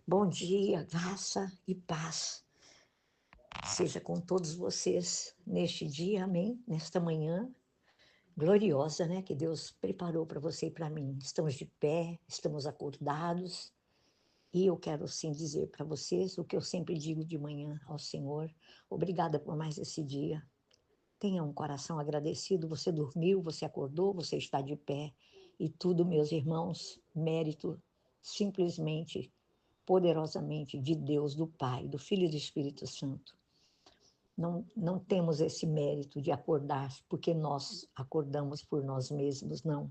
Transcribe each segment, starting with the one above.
Bom dia, graça e paz seja com todos vocês neste dia, amém? Nesta manhã gloriosa, né? Que Deus preparou para você e para mim. Estamos de pé, estamos acordados e eu quero sim dizer para vocês o que eu sempre digo de manhã ao Senhor. Obrigada por mais esse dia. Tenha um coração agradecido. Você dormiu, você acordou, você está de pé e tudo, meus irmãos, mérito simplesmente poderosamente de Deus, do Pai, do Filho e do Espírito Santo. Não temos esse mérito de acordar porque nós acordamos por nós mesmos, não.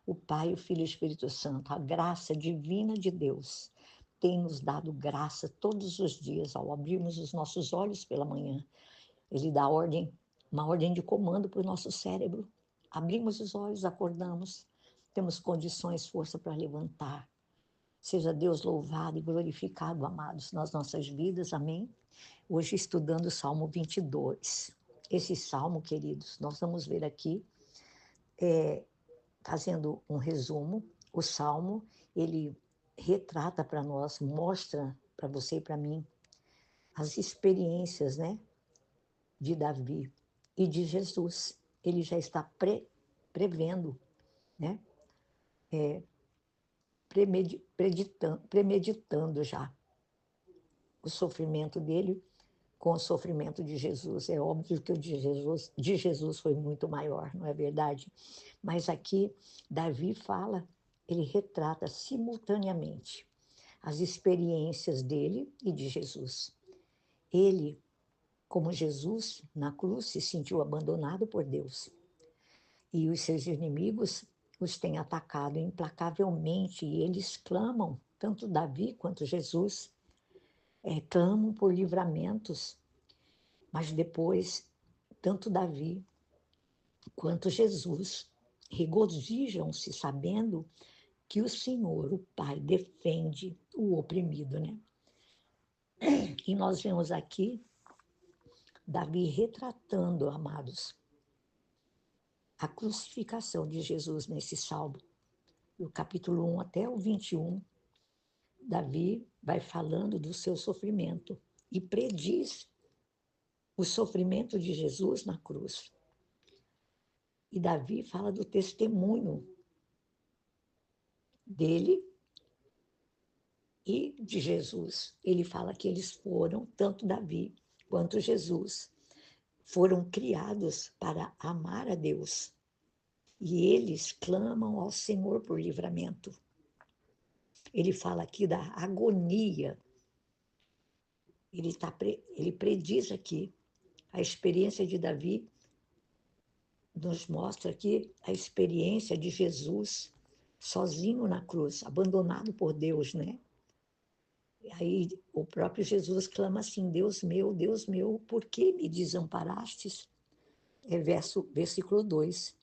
O Pai, o Filho e o Espírito Santo, a graça divina de Deus, tem nos dado graça todos os dias ao abrirmos os nossos olhos pela manhã. Ele dá ordem, uma ordem de comando para o nosso cérebro. Abrimos os olhos, acordamos, temos condições, força para levantar. Seja Deus louvado e glorificado, amados, nas nossas vidas, amém? Hoje estudando o Salmo 22. Esse salmo, queridos, nós vamos ver aqui, fazendo um resumo, o salmo, ele retrata para nós, mostra para você e para mim as experiências, né, de Davi e de Jesus. Ele já está prevendo, né, premeditando já o sofrimento dele com o sofrimento de Jesus. É óbvio que o de Jesus foi muito maior, não é verdade? Mas aqui, Davi fala, ele retrata simultaneamente as experiências dele e de Jesus. Ele, como Jesus, na cruz, se sentiu abandonado por Deus. E os seus inimigos os têm atacado implacavelmente, e eles clamam, tanto Davi quanto Jesus, clamam por livramentos. Mas depois, tanto Davi quanto Jesus regozijam-se sabendo que o Senhor, o Pai, defende o oprimido, né? E nós vemos aqui Davi retratando, amados, a crucificação de Jesus nesse salmo. Do capítulo 1 até o 21, Davi vai falando do seu sofrimento e prediz o sofrimento de Jesus na cruz. E Davi fala do testemunho dele e de Jesus. Ele fala que eles foram, tanto Davi quanto Jesus, foram criados para amar a Deus. E eles clamam ao Senhor por livramento. Ele fala aqui da agonia. Ele prediz aqui a experiência de Davi, nos mostra aqui a experiência de Jesus sozinho na cruz, abandonado por Deus, né? Aí o próprio Jesus clama assim: Deus meu, por que me desamparastes? É versículo 2.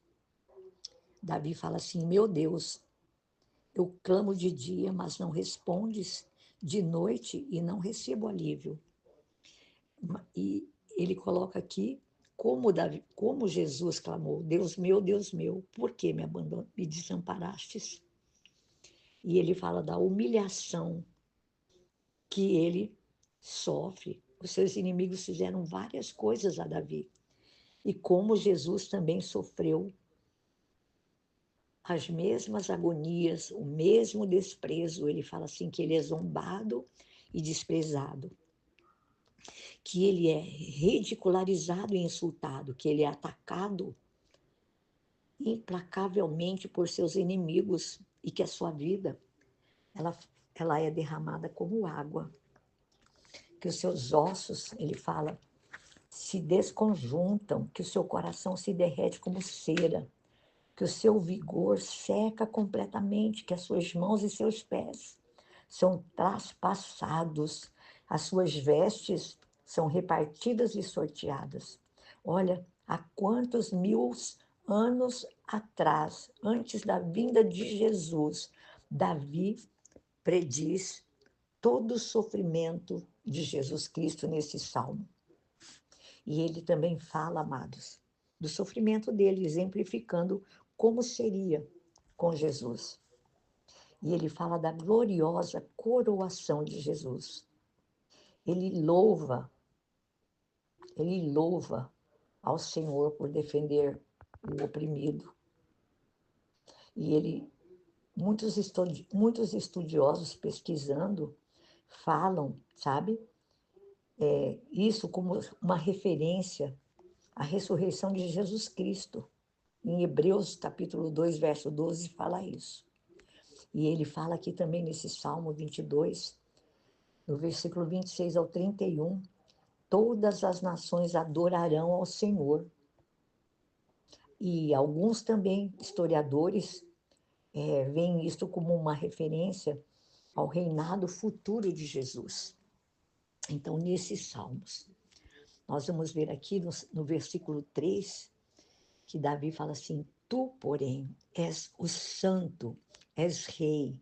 Davi fala assim: meu Deus, eu clamo de dia, mas não respondes, de noite e não recebo alívio. E ele coloca aqui como Jesus clamou: Deus meu, por que me desamparastes? E ele fala da humilhação que ele sofre. Os seus inimigos fizeram várias coisas a Davi. E como Jesus também sofreu as mesmas agonias, o mesmo desprezo, ele fala assim que ele é zombado e desprezado, que ele é ridicularizado e insultado, que ele é atacado implacavelmente por seus inimigos e que a sua vida ela, ela é derramada como água, que os seus ossos, ele fala, se desconjuntam, que o seu coração se derrete como cera, que o seu vigor seca completamente, que as suas mãos e seus pés são traspassados, as suas vestes são repartidas e sorteadas. Olha, há quantos mil anos atrás, antes da vinda de Jesus, Davi prediz todo o sofrimento de Jesus Cristo nesse salmo. E ele também fala, amados, do sofrimento dele, exemplificando como seria com Jesus. E ele fala da gloriosa coroação de Jesus. Ele louva, ele louva ao Senhor por defender o oprimido. E ele, muitos estudiosos pesquisando falam, sabe, isso como uma referência à ressurreição de Jesus Cristo. Em Hebreus capítulo 2, verso 12, fala isso. E ele fala aqui também nesse Salmo 22, no versículo 26 ao 31, todas as nações adorarão ao Senhor. E alguns também historiadores veem isto como uma referência ao reinado futuro de Jesus. Então, nesses salmos, nós vamos ver aqui no versículo 3, que Davi fala assim: tu, porém, és o santo, és rei,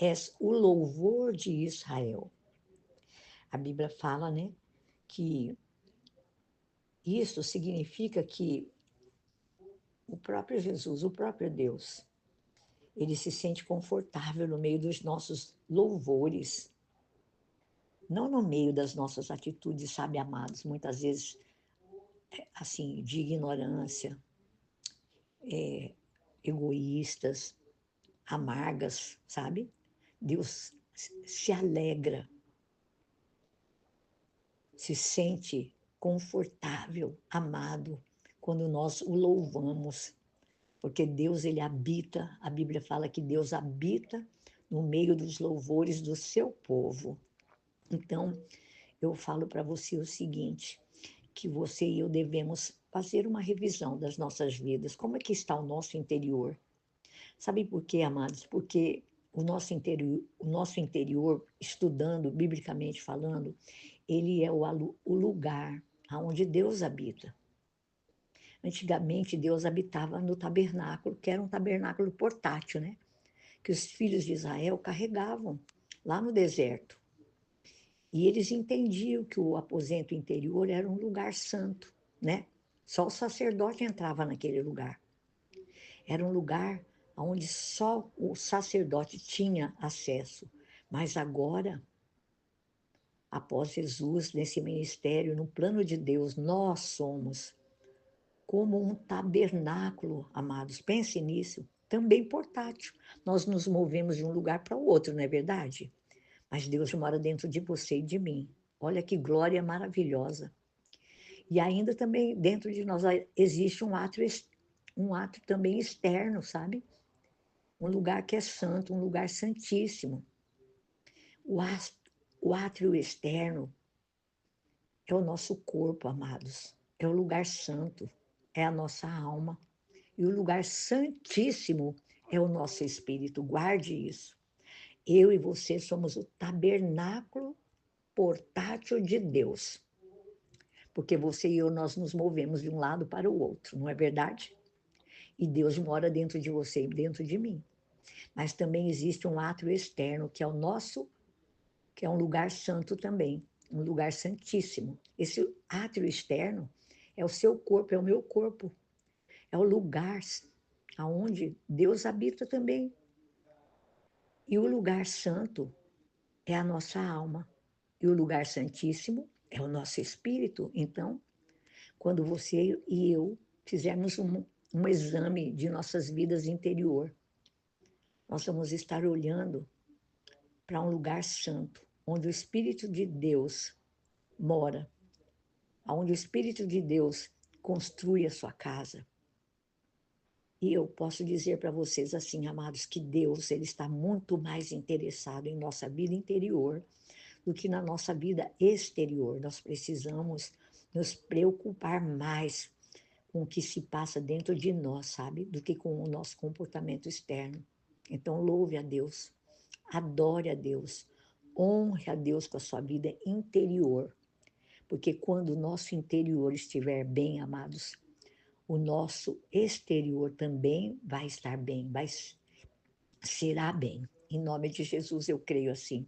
és o louvor de Israel. A Bíblia fala, né, que isso significa que o próprio Jesus, o próprio Deus, ele se sente confortável no meio dos nossos louvores, não no meio das nossas atitudes, sabe, amados, muitas vezes, assim, de ignorância, egoístas, amargas, sabe? Deus se alegra, se sente confortável, amado, quando nós o louvamos, porque Deus, ele habita, a Bíblia fala que Deus habita no meio dos louvores do seu povo. Então, eu falo para você o seguinte, que você e eu devemos fazer uma revisão das nossas vidas. Como é que está o nosso interior? Sabe por quê, amados? Porque o nosso interior, estudando, biblicamente falando, ele é o lugar onde Deus habita. Antigamente, Deus habitava no tabernáculo, que era um tabernáculo portátil, né? Que os filhos de Israel carregavam lá no deserto. E eles entendiam que o aposento interior era um lugar santo, né? Só o sacerdote entrava naquele lugar. Era um lugar onde só o sacerdote tinha acesso. Mas agora, após Jesus, nesse ministério, no plano de Deus, nós somos como um tabernáculo, amados. Pense nisso, também portátil. Nós nos movemos de um lugar para o outro, não é verdade? Mas Deus mora dentro de você e de mim. Olha que glória maravilhosa. E ainda também dentro de nós existe um ato também externo, sabe? Um lugar que é santo, um lugar santíssimo. O átrio externo é o nosso corpo, amados. É o lugar santo, é a nossa alma. E o lugar santíssimo é o nosso espírito. Guarde isso. Eu e você somos o tabernáculo portátil de Deus. Porque você e eu, nós nos movemos de um lado para o outro, não é verdade? E Deus mora dentro de você e dentro de mim. Mas também existe um átrio externo, que é o nosso, que é um lugar santo também, um lugar santíssimo. Esse átrio externo é o seu corpo, é o meu corpo. É o lugar aonde Deus habita também. E o lugar santo é a nossa alma. E o lugar santíssimo é o nosso espírito. Então, quando você e eu fizermos um exame de nossas vidas interior, nós vamos estar olhando para um lugar santo, onde o Espírito de Deus mora, onde o Espírito de Deus construi a sua casa. E eu posso dizer para vocês assim, amados, que Deus, ele está muito mais interessado em nossa vida interior do que na nossa vida exterior. Nós precisamos nos preocupar mais com o que se passa dentro de nós, sabe? Do que com o nosso comportamento externo. Então, louve a Deus, adore a Deus, honre a Deus com a sua vida interior. Porque quando o nosso interior estiver bem, amados, o nosso exterior também vai estar bem, será bem. Em nome de Jesus, eu creio assim.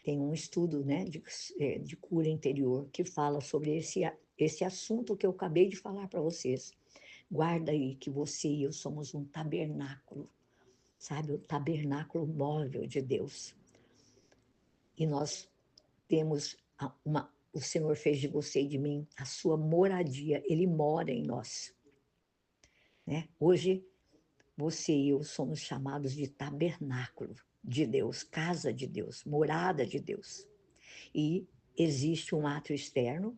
Tem um estudo, né, de cura interior que fala sobre esse assunto que eu acabei de falar para vocês. Guarda aí que você e eu somos um tabernáculo sabe? O tabernáculo móvel de Deus. E nós temos o Senhor fez de você e de mim a sua moradia, Ele mora em nós. Né? Hoje, você e eu somos chamados de tabernáculo de Deus, casa de Deus, morada de Deus. E existe um ato externo,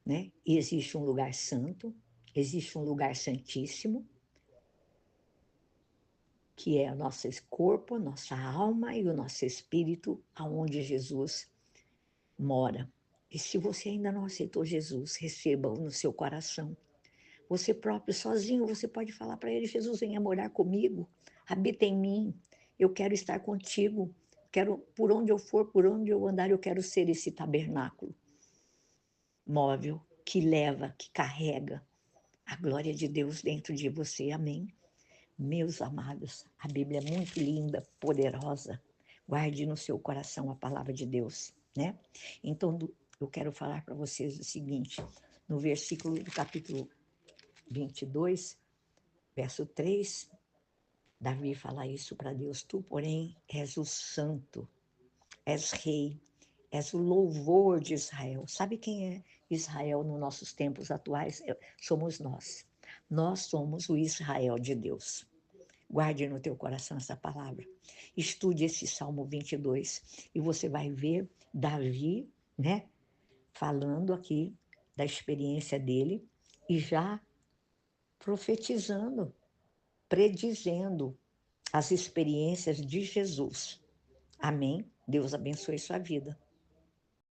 né? E existe um lugar santo, existe um lugar santíssimo, que é o nosso corpo, nossa alma e o nosso espírito, aonde Jesus mora. E se você ainda não aceitou Jesus, receba-o no seu coração. Você próprio, sozinho, você pode falar para ele: Jesus, venha morar comigo, habita em mim, eu quero estar contigo, quero, por onde eu for, por onde eu andar, eu quero ser esse tabernáculo móvel que leva, que carrega a glória de Deus dentro de você. Amém? Meus amados, a Bíblia é muito linda, poderosa. Guarde no seu coração a palavra de Deus, né? Então, eu quero falar para vocês o seguinte, no versículo do capítulo 22, verso 3, Davi fala isso para Deus: tu, porém, és o santo, és rei, és o louvor de Israel. Sabe quem é Israel nos nossos tempos atuais? Somos nós. Nós somos o Israel de Deus. Guarde no teu coração essa palavra. Estude esse Salmo 22 e você vai ver Davi, né, falando aqui da experiência dele e já profetizando, predizendo as experiências de Jesus. Amém? Deus abençoe sua vida.